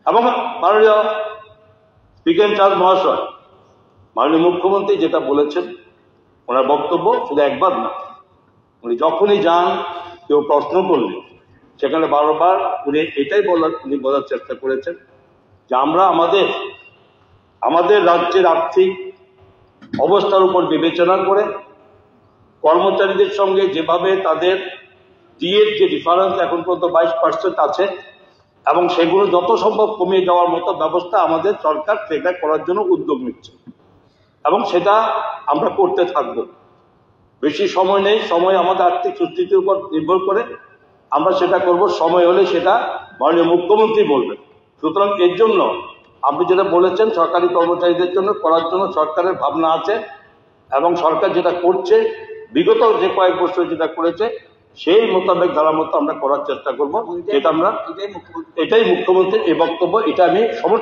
এবং মাননীয় speaker in charge মহাশয়, মাননীয় মুখ্যমন্ত্রী যেটা বলেছেন, ওনার বক্তব্য শুধু একবার না, উনি যখনই যান কেউ প্রশ্ন করলে সেখানে বারবার উনি এটাই বলার চেষ্টা করেছেন যে আমরা আমাদের রাজ্যের আর্থিক অবস্থার উপর বিবেচনা করে কর্মচারীদের সঙ্গে যেভাবে তাদের ডিএর যে ডিফারেন্স এখন পর্যন্ত 22% আছে এবং সেগুলো যত সম্ভব কমিয়ে দেওয়ার মতো ব্যবস্থা আমাদের সরকার সেটা করার জন্য উদ্যোগ নিচ্ছে এবং সেটা আমরা করতে থাকবো। বেশি সময় নেই, সময় আমাদের আর্থিক সুস্থিতির উপর নির্ভর করে, আমরা সেটা করব, সময় হলে সেটা মাননীয় মুখ্যমন্ত্রী বলবেন। সুতরাং এর জন্য আপনি যেটা বলেছেন সরকারি কর্মচারীদের জন্য করার জন্য সরকারের ভাবনা আছে এবং সরকার যেটা করছে বিগত যে কয়েক বছর যেটা করেছে সেই মোতাবেক ধারা মতো আমরা করার চেষ্টা করবো। যেটা আমরা এটাই মুখ্যমন্ত্রীর এই বক্তব্য, এটা আমি সমর্থন